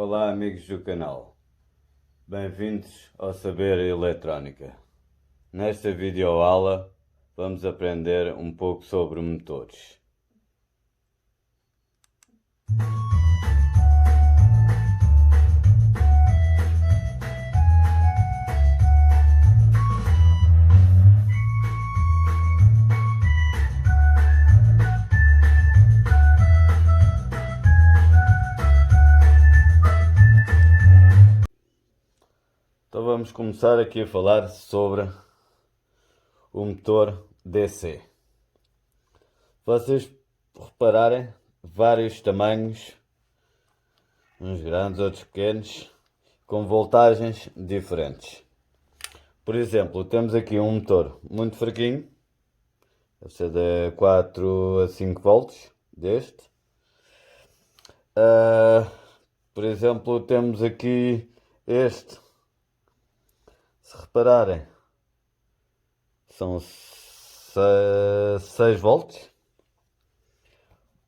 Olá amigos do canal, bem-vindos ao Saber Eletrónica. Nesta videoaula vamos aprender um pouco sobre motores. Então vamos começar aqui a falar sobre o motor DC. Vocês repararem, vários tamanhos, uns grandes, outros pequenos, com voltagens diferentes. Por exemplo, temos aqui um motor muito fraquinho, deve ser de 4 a 5 volts, deste. Por exemplo, temos aqui este. Se repararem, são 6 volts.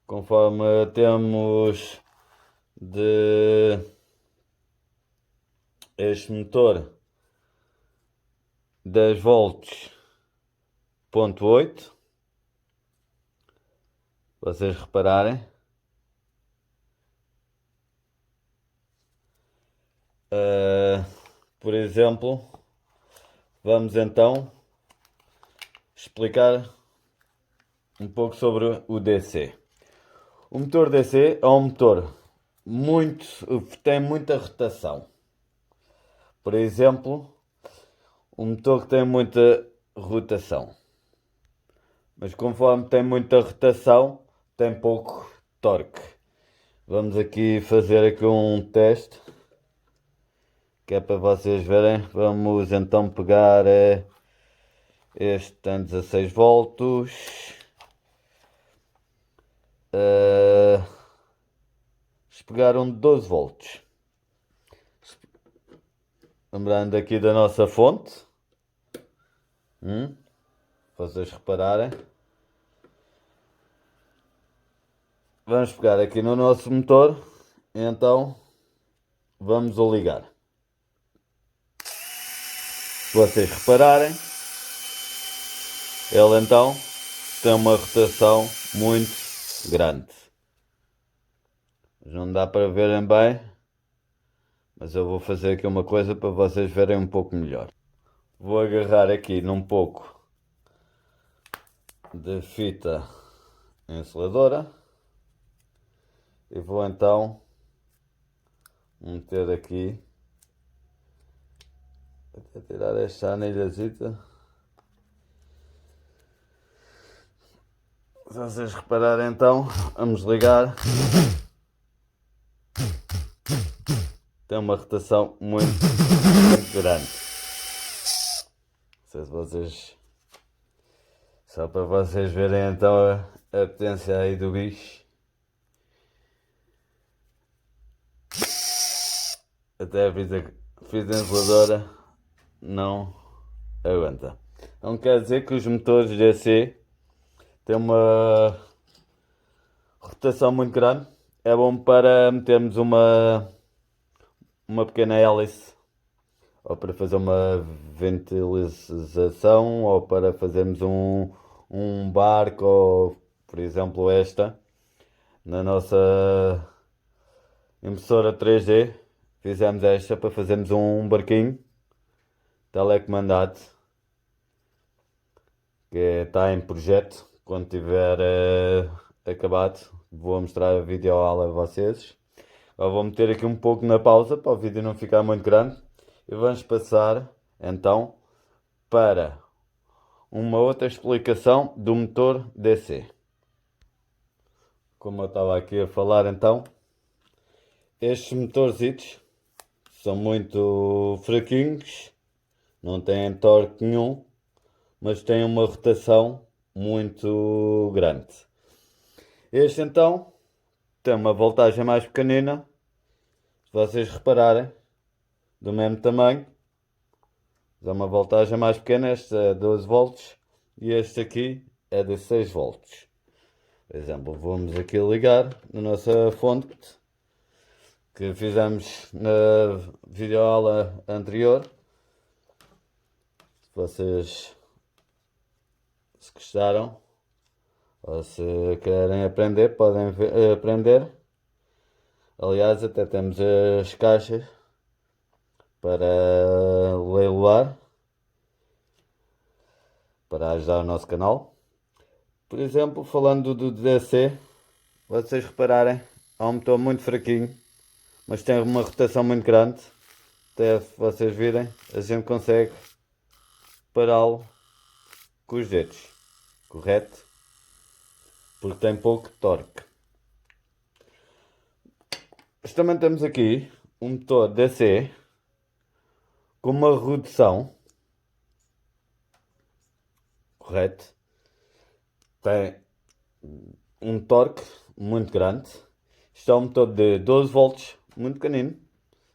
Conforme temos de este motor 10 volts, ponto 8. Vocês repararem. Por exemplo, vamos então explicar um pouco sobre o DC. O motor DC é um motor tem muita rotação. Por exemplo, um motor que tem muita rotação. Mas conforme tem muita rotação, tem pouco torque. Vamos aqui fazer aqui um teste, que é para vocês verem. Vamos então pegar este tem 16 volts. Vamos pegar um de 12 volts. Lembrando aqui da nossa fonte. Vocês repararem. Vamos pegar aqui no nosso motor. Então vamos o ligar. Se vocês repararem, ele então tem uma rotação muito grande. Não dá para verem bem, mas eu vou fazer aqui uma coisa para vocês verem um pouco melhor. Vou agarrar aqui num pouco de fita insuladora e vou então meter aqui, até tirar esta anelhazita. Se vocês repararem então, vamos ligar. Tem uma rotação muito grande. Não sei se vocês... Só para vocês verem então a potência aí do bicho. Até a fita isoladora não aguenta. Não quer dizer que os motores DC têm uma rotação muito grande. É bom para metermos uma pequena hélice, ou para fazer uma ventilização, ou para fazermos um barco, ou por exemplo esta, na nossa impressora 3D, fizemos esta para fazermos um barquinho telecomandado, que está em projeto. Quando tiver acabado, vou mostrar a videoaula a vocês. Agora vou meter aqui um pouco na pausa para o vídeo não ficar muito grande e vamos passar então para uma outra explicação do motor DC. Como eu estava aqui a falar então, estes motorzitos são muito fraquinhos, não têm torque nenhum, mas têm uma rotação muito grande. Este então tem uma voltagem mais pequenina, se vocês repararem, do mesmo tamanho, dá uma voltagem mais pequena. Este é 12 volts e este aqui é de 6 volts. Por exemplo, vamos aqui ligar na nossa fonte, que fizemos na videoaula anterior. Se vocês se gostaram ou se querem aprender, podem aprender. Aliás, até temos as caixas para leiloar, para ajudar o nosso canal. Por exemplo, falando do DC, vocês repararem, é um motor muito fraquinho, mas tem uma rotação muito grande. Até vocês virem, a gente consegue pará-lo com os dedos, correto? Porque tem pouco torque. Mas também temos aqui um motor DC com uma redução, correto? Tem um torque muito grande. Isto é um motor de 12 volts, muito pequenino.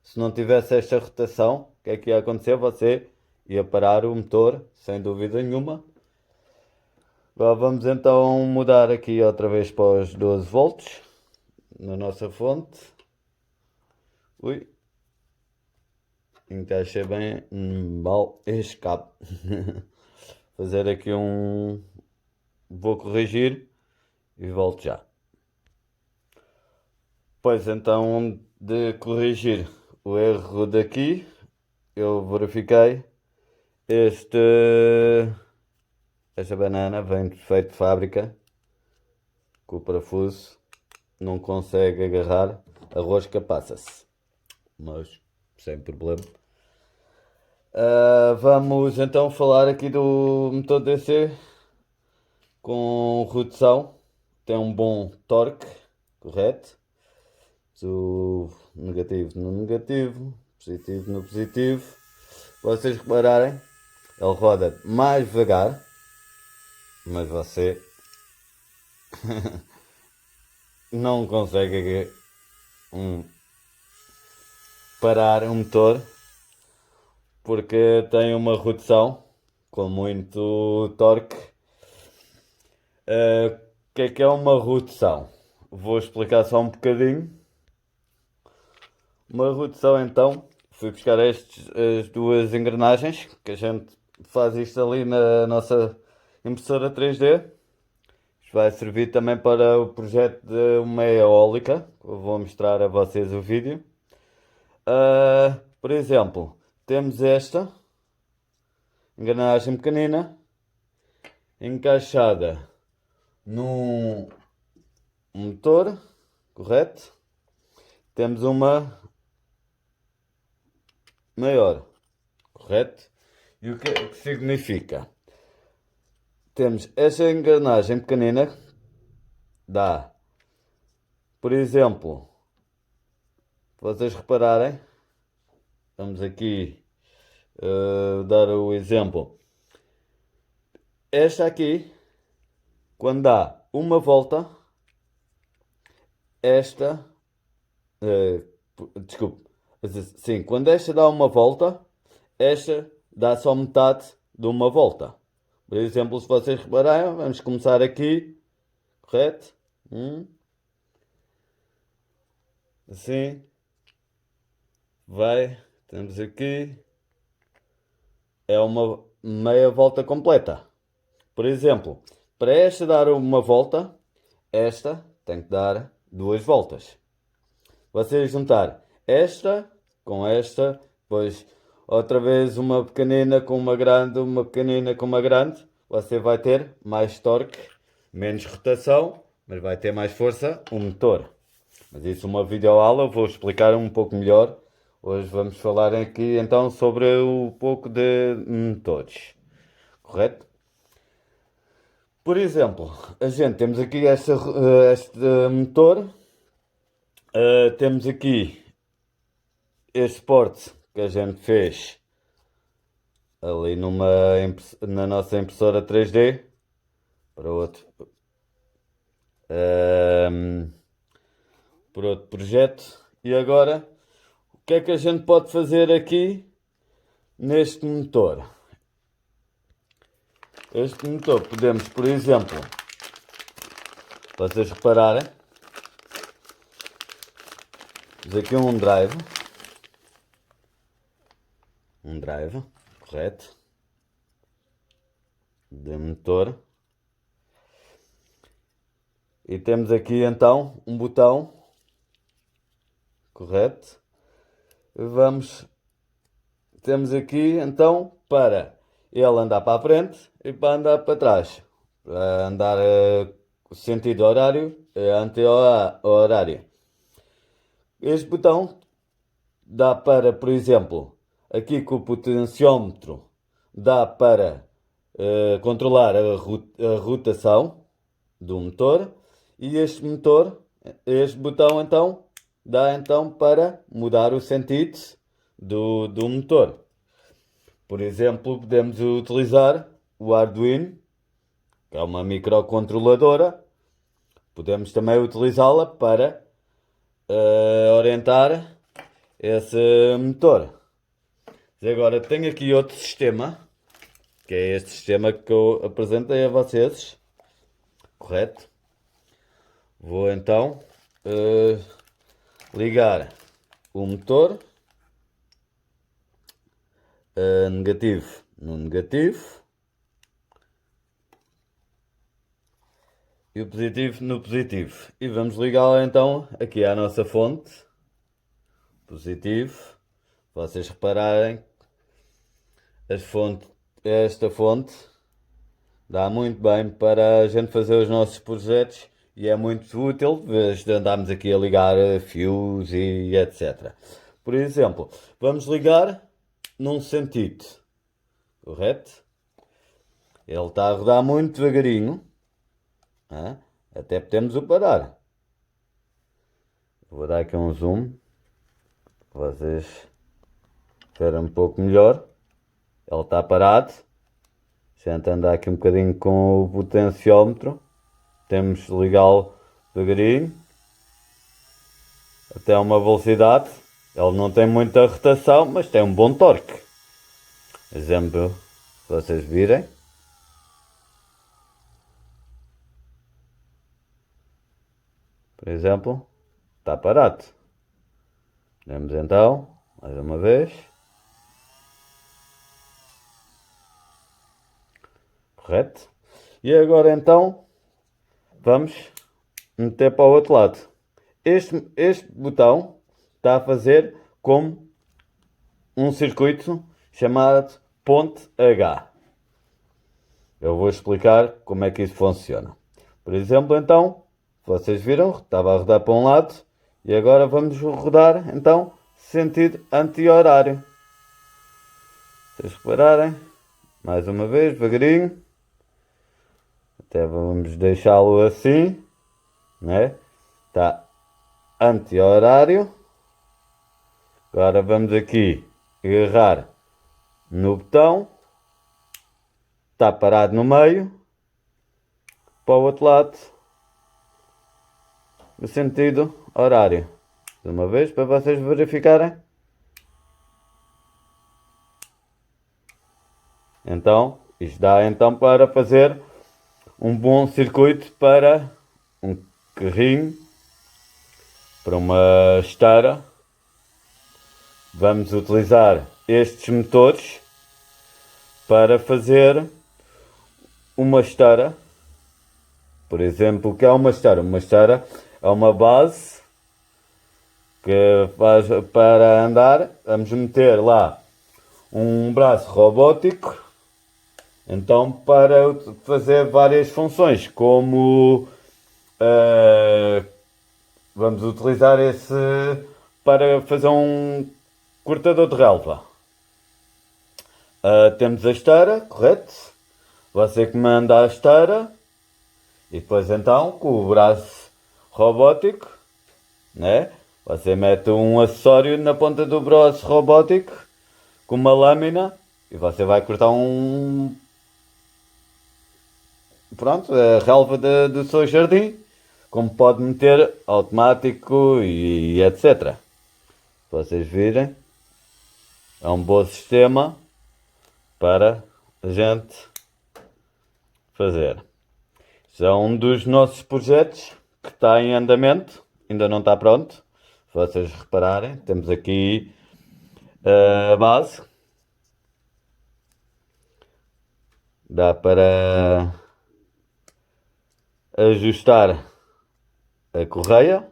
Se não tivesse esta rotação, o que é que ia acontecer? Você ia parar o motor, sem dúvida nenhuma. Agora vamos então mudar aqui outra vez para os 12 volts na nossa fonte. Ui, encaixei bem mal este cabo. Fazer aqui um... Vou corrigir e volto já. Pois então, de corrigir o erro daqui, eu verifiquei esta banana vem feito de fábrica, com o parafuso não consegue agarrar, a rosca passa-se, mas sem problema. Vamos então falar aqui do motor DC com redução, tem um bom torque, correto? O negativo no negativo, positivo no positivo. Se vocês repararem, ele roda mais devagar, mas você não consegue parar o motor porque tem uma redução com muito torque. O que é uma redução? Vou explicar só um bocadinho. Uma redução então, fui buscar as duas engrenagens, que a gente faz isto ali na nossa impressora 3D. Isto vai servir também para o projeto de uma eólica, eu vou mostrar a vocês o vídeo. Por exemplo, temos esta engrenagem pequenina encaixada num motor, correto? Temos uma maior, correto? E o que é que significa? Temos esta engrenagem pequenina, dá, por exemplo, se vocês repararem, vamos aqui dar o exemplo. Esta aqui, quando dá uma volta, esta, desculpe, sim, quando esta dá uma volta, esta dá só metade de uma volta. Por exemplo, se vocês repararem, vamos começar aqui, correto? Assim, vai, temos aqui, é uma meia volta completa. Por exemplo, para esta dar uma volta, esta tem que dar duas voltas. Vocês juntar esta com esta, depois outra vez uma pequenina com uma grande, uma pequenina com uma grande, você vai ter mais torque, menos rotação, mas vai ter mais força o motor. Mas isso uma videoaula, vou explicar um pouco melhor. Hoje vamos falar aqui então sobre um pouco de motores, correto? Por exemplo, a gente temos aqui este motor, temos aqui este suporte que a gente fez ali na nossa impressora 3D para outro, por outro projeto. E agora, o que é que a gente pode fazer aqui neste motor? Este motor podemos, por exemplo, vocês repararem, Temos aqui um drive. Correto. De motor. E temos aqui então um botão. Correto. Temos aqui então para ele andar para a frente e para andar para trás. Para andar sentido horário, anti-horário. Este botão dá para, por exemplo, aqui com o potenciómetro, dá para controlar a rotação do motor. E este botão então, dá então para mudar o sentido do motor. Por exemplo, podemos utilizar o Arduino, que é uma microcontroladora. Podemos também utilizá-la para orientar esse motor. E agora tenho aqui outro sistema, que é este sistema que eu apresentei a vocês. Correto? Vou então ligar o motor negativo no negativo e o positivo no positivo. E vamos ligá-lo então aqui à nossa fonte. Positivo. Vocês repararem, esta fonte dá muito bem para a gente fazer os nossos projetos e é muito útil, em vez de andarmos aqui a ligar fios e etc. Por exemplo, vamos ligar num sentido, correto? Ele está a rodar muito devagarinho, até podemos o parar. Vou dar aqui um zoom, para vocês verem um pouco melhor. Ele está parado. A gente anda aqui um bocadinho com o potenciómetro. Temos de ligá-lo devagarinho até uma velocidade. Ele não tem muita rotação, mas tem um bom torque. Exemplo, se vocês virem. Por exemplo, está parado. Vamos então, mais uma vez. Correto? E agora então, vamos meter para o outro lado. Este botão está a fazer como um circuito chamado ponte H. Eu vou explicar como é que isso funciona. Por exemplo, então, vocês viram, estava a rodar para um lado e agora vamos rodar, então, sentido anti-horário. Vocês repararem, mais uma vez, devagarinho. Até vamos deixá-lo assim, né? Está anti-horário. Agora vamos aqui agarrar no botão. Está parado no meio. Para o outro lado. No sentido horário. De uma vez para vocês verificarem. Então, isto dá então para fazer um bom circuito para um carrinho, para uma esteira. Vamos utilizar estes motores para fazer uma esteira. Por exemplo, o que é uma esteira? Uma esteira é uma base que faz para andar. Vamos meter lá um braço robótico, então para fazer várias funções, como vamos utilizar esse para fazer um cortador de relva. Temos a esteira, correto? Você comanda a esteira e depois então com o braço robótico, né? Você mete um acessório na ponta do braço robótico com uma lâmina e você vai cortar a relva do seu jardim, como pode meter automático e etc. Vocês virem, é um bom sistema para a gente fazer. Este é um dos nossos projetos que está em andamento, ainda não está pronto. vocês repararem, temos aqui a base. Dá para ajustar a correia.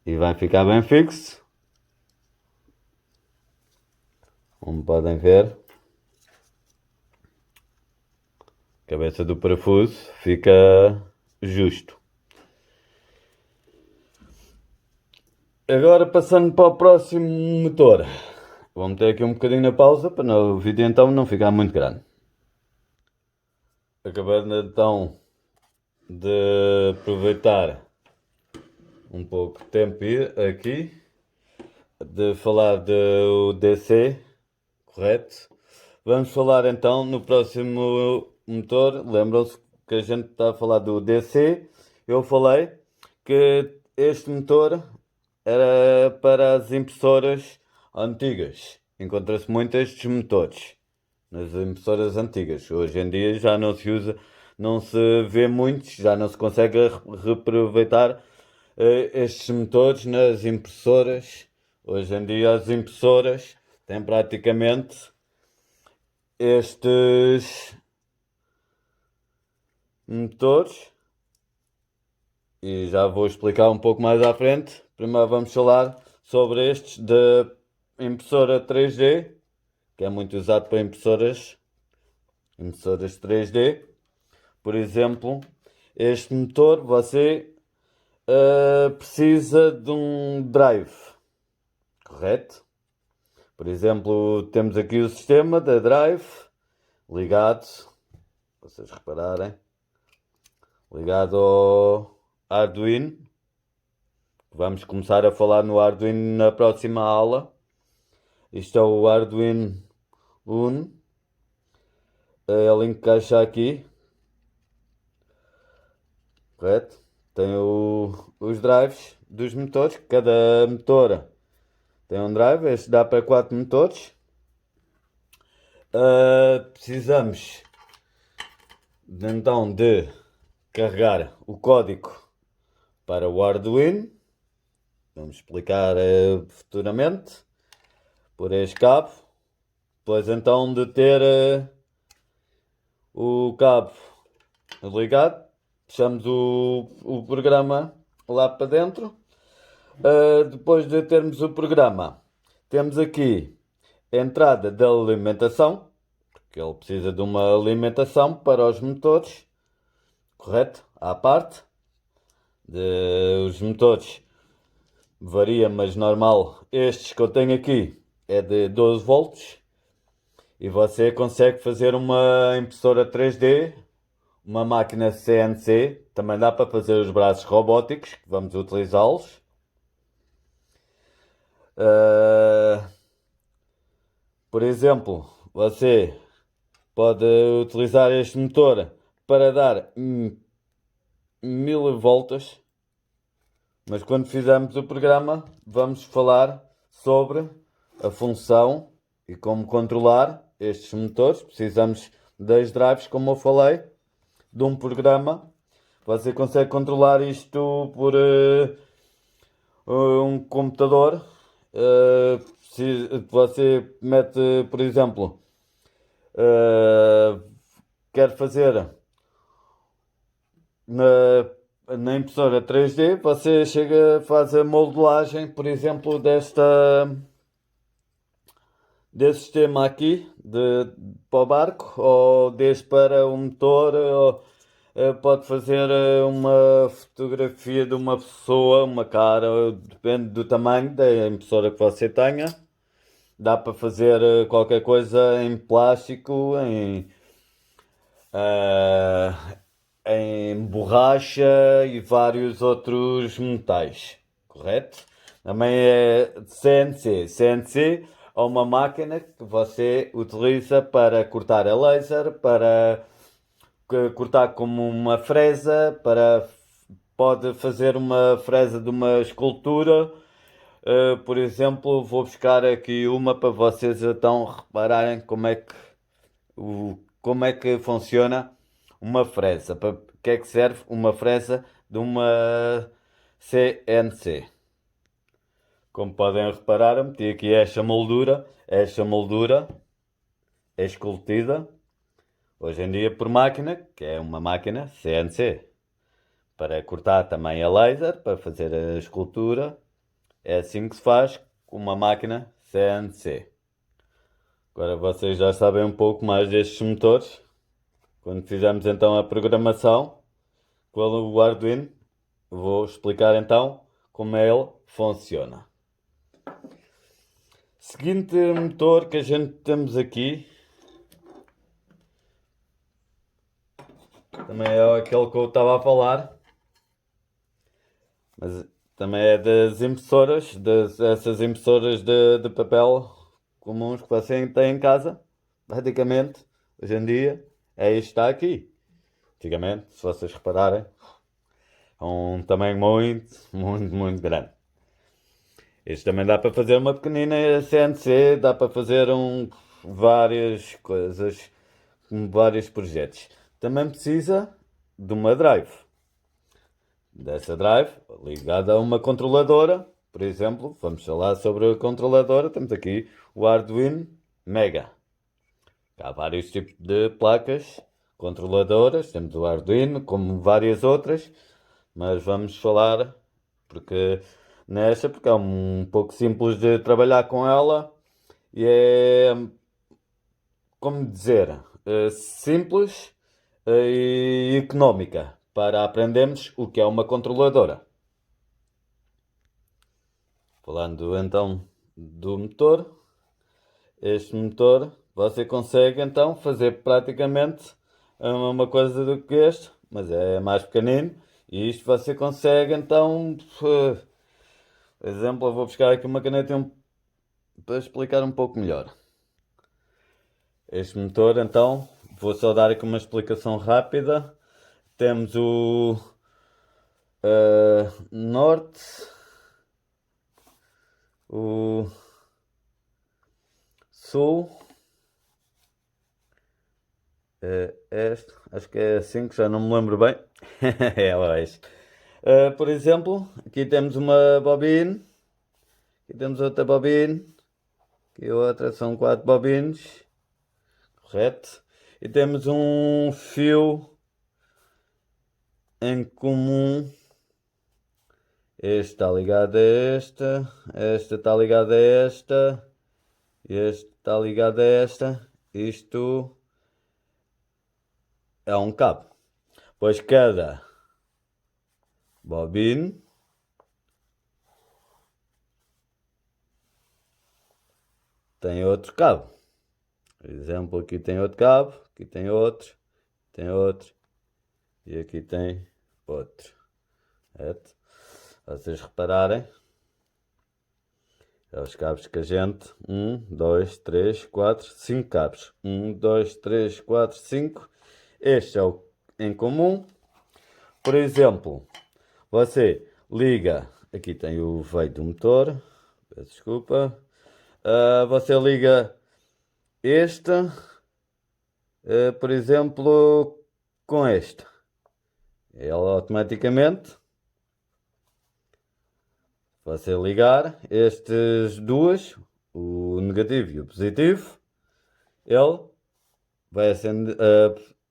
E vai ficar bem fixo. Como podem ver, a cabeça do parafuso fica justo. Agora passando para o próximo motor. Vou meter aqui um bocadinho na pausa para o vídeo então não ficar muito grande. Acabando então de aproveitar um pouco de tempo aqui, de falar do DC, correto? Vamos falar então no próximo motor. Lembram-se que a gente está a falar do DC. Eu falei que este motor era para as impressoras antigas. Encontra-se muito estes motores nas impressoras antigas. Hoje em dia já não se usa, não se vê muitos, já não se consegue reaproveitar estes motores nas impressoras. Hoje em dia as impressoras têm praticamente estes motores e já vou explicar um pouco mais à frente. Primeiro vamos falar sobre estes da impressora 3D, que é muito usado para impressoras 3D. Por exemplo, este motor você precisa de um drive, correto? Por exemplo, temos aqui o sistema da drive ligado, vocês repararem, ligado ao Arduino. Vamos começar a falar no Arduino na próxima aula. Isto é o Arduino Uno. Ele encaixa aqui, correto? Tem os drives dos motores. Cada motor tem um drive. Este dá para 4 motores. Precisamos então de carregar o código para o Arduino. Vamos explicar futuramente por este cabo. Depois então de ter o cabo ligado, puxamos o programa lá para dentro. Depois de termos o programa, temos aqui a entrada da alimentação, porque ele precisa de uma alimentação para os motores, correto? À parte os motores varia, mas normal. Estes que eu tenho aqui é de 12 volts e você consegue fazer uma impressora 3D, uma máquina CNC. Também dá para fazer os braços robóticos, que vamos utilizá-los. Por exemplo, você pode utilizar este motor para dar 1000 voltas, mas quando fizermos o programa vamos falar sobre a função e como controlar estes motores. Precisamos das drives, como eu falei, de um programa. Você consegue controlar isto por um computador. Se você mete, por exemplo, quer fazer na impressora 3D, você chega, faz a modelagem, por exemplo, deste sistema aqui para o barco, ou deste para o motor, ou pode fazer uma fotografia de uma pessoa, uma cara, depende do tamanho da impressora que você tenha. Dá para fazer qualquer coisa em plástico, em borracha e vários outros metais, correto? Também é CNC. CNC é uma máquina que você utiliza para cortar a laser, para cortar como uma fresa, pode fazer uma fresa de uma escultura. Por exemplo, vou buscar aqui uma para vocês então repararem como é que funciona uma fresa. Para que é que serve uma fresa de uma CNC? Como podem reparar, eu meti aqui esta moldura. Esta moldura é esculpida hoje em dia por máquina, que é uma máquina CNC. Para cortar também a laser, para fazer a escultura. É assim que se faz com uma máquina CNC. Agora vocês já sabem um pouco mais destes motores. Quando fizermos então a programação com o Arduino, vou explicar então como ele funciona. Seguinte motor que a gente temos aqui, também é aquele que eu estava a falar, mas também é das impressoras, essas impressoras de papel comuns que você tem em casa, praticamente, hoje em dia, é isto que está aqui. Antigamente, se vocês repararem, é um tamanho muito grande. Este também dá para fazer uma pequenina CNC, dá para fazer várias coisas, vários projetos. Também precisa de uma drive. Dessa drive ligada a uma controladora. Por exemplo, vamos falar sobre a controladora. Temos aqui o Arduino Mega. Há vários tipos de placas controladoras. Temos o Arduino, como várias outras. Mas vamos falar porque é um pouco simples de trabalhar com ela. E é, como dizer, simples e económica para aprendermos o que é uma controladora. Falando então do motor, este motor você consegue então fazer praticamente a mesma coisa do que este, mas é mais pequenino. E isto você consegue então, por exemplo, eu vou buscar aqui uma caneta para explicar um pouco melhor. Este motor então, vou só dar aqui uma explicação rápida. Temos o norte, o sul, este, acho que é assim que já não me lembro bem. É oeste. Por exemplo, aqui temos uma bobina, aqui temos outra bobina, aqui outra, são 4 bobinas, correto? E temos um fio em comum. Este está ligado a esta está ligada a esta, este está ligado a esta. Isto é um cabo. Pois cada bobina tem outro cabo. Por exemplo, aqui tem outro cabo, aqui tem outro e aqui tem outro. Certo? Vocês repararem, é os cabos que a gente, 1, 2, 3, 4, 5 cabos. 1, 2, 3, 4, 5. Este é o em comum. Por exemplo, você liga, aqui tem o veio do motor, peço desculpa. Você liga este, por exemplo, com este. Ele automaticamente, você ligar estes duas, o negativo e o positivo, ele vai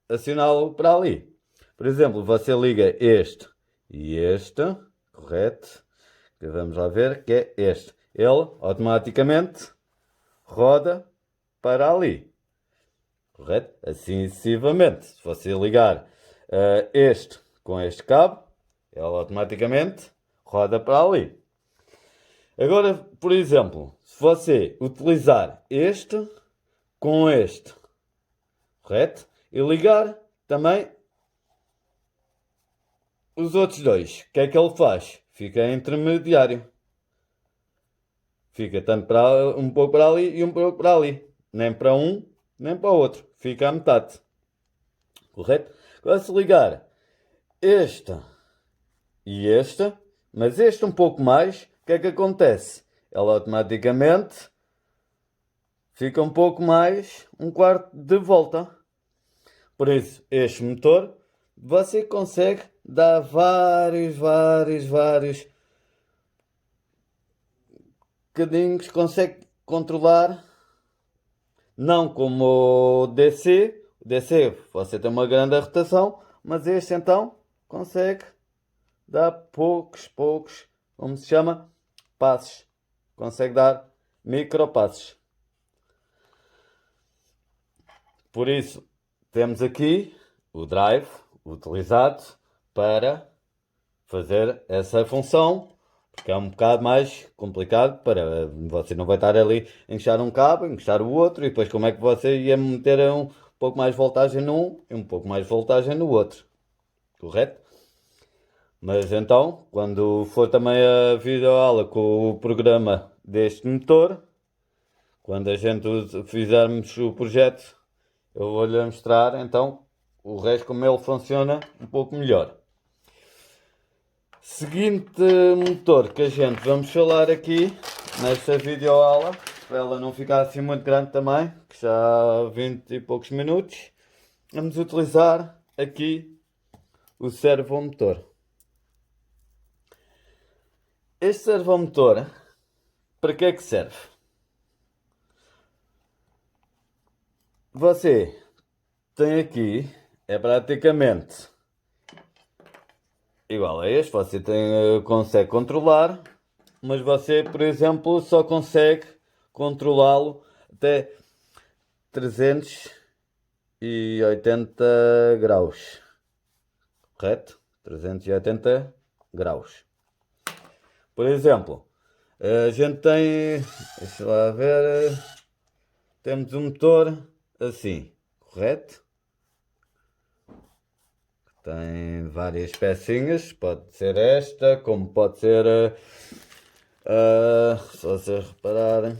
acioná-lo para ali. Por exemplo, você liga este e este, correto? Que vamos lá ver que é este. Ele automaticamente roda para ali, correto? Assim sucessivamente. Se você ligar este com este cabo, ele automaticamente roda para ali. Agora, por exemplo, se você utilizar este com este, correto? E ligar também os outros dois, o que é que ele faz? Fica intermediário. Fica tanto para um pouco para ali e um pouco para ali. Nem para um, nem para o outro. Fica à metade. Correto? Agora se ligar esta e esta, mas este um pouco mais, o que é que acontece? Ela automaticamente fica um pouco mais, um quarto de volta. Por isso, este motor, você consegue dar vários bocadinhos, consegue controlar, não como o DC. O DC, você tem uma grande rotação, mas este então consegue dar poucos, como se chama, passos. Consegue dar micropassos. Por isso, temos aqui o drive utilizado para fazer essa função, porque é um bocado mais complicado para você não vai estar ali a encaixar um cabo, encaixar o outro, e depois como é que você ia meter um pouco mais voltagem num e um pouco mais voltagem no outro, correto? Mas então, quando for também a videoaula com o programa deste motor, quando a gente fizermos o projeto, eu vou-lhe mostrar então o resto como ele funciona um pouco melhor. Seguinte motor que a gente vamos falar aqui nesta videoaula, para ela não ficar assim muito grande também, que já há 20 e poucos minutos, vamos utilizar aqui o servomotor. Este servomotor, para que é que serve? Você tem aqui, é praticamente igual a este, você consegue controlar, mas você, por exemplo, só consegue controlá-lo até 380 graus, correto? 380 graus. Por exemplo, a gente tem, deixa lá ver, temos um motor assim, correto? Tem várias pecinhas, pode ser esta, como pode ser, se vocês repararem,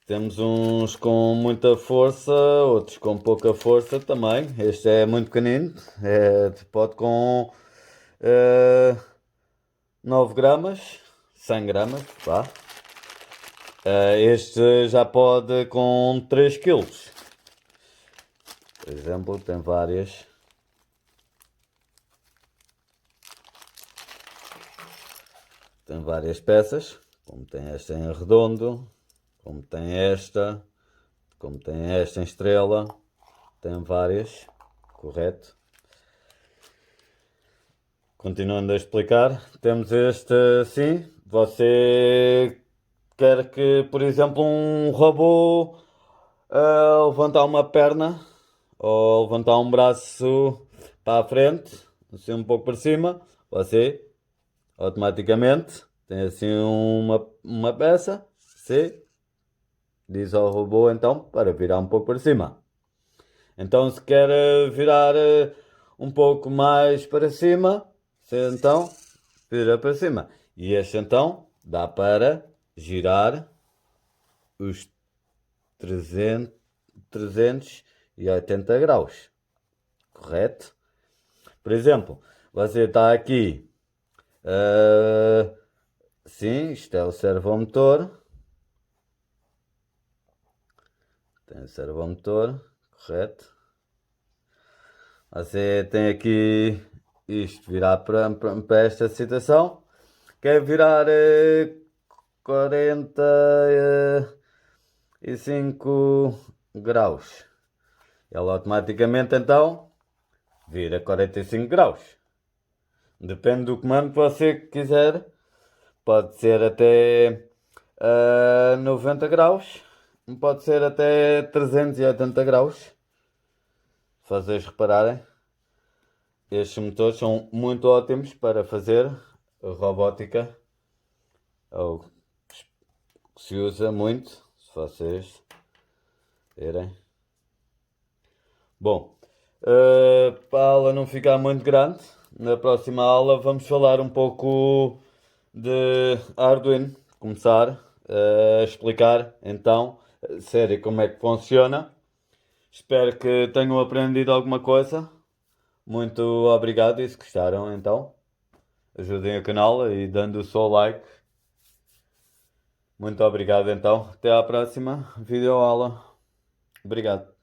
temos uns com muita força, outros com pouca força também. Este é muito pequenino, pode com 9 gramas, 100 gramas, vá. Este já pode com 3 quilos. Por exemplo, tem várias. Tem várias peças, como tem esta em redondo, como tem esta em estrela, tem várias, correto? Continuando a explicar, temos este assim, você quer que, por exemplo, um robô levantar uma perna ou levantar um braço para a frente, assim um pouco para cima, você automaticamente tem assim uma peça, você diz ao robô então para virar um pouco para cima. Então se quer virar um pouco mais para cima, você então vira para cima. E este então dá para girar os 380 graus, correto? Por exemplo, você está aqui, sim, isto é o servomotor, tem o servomotor, correto? Você tem aqui isto, virar para esta situação, quer virar 45 graus. Ele automaticamente então vira 45 graus. Depende do comando que você quiser. Pode ser até 90 graus. Pode ser até 380 graus. Se vocês repararem, estes motores são muito ótimos para fazer robótica. Ou que se usa muito, se vocês verem. Bom, para a aula não ficar muito grande, na próxima aula vamos falar um pouco de Arduino. Começar a explicar então a sério como é que funciona. Espero que tenham aprendido alguma coisa. Muito obrigado e se gostaram então, ajudem o canal e dando o seu like. Muito obrigado então. Até à próxima videoaula. Obrigado.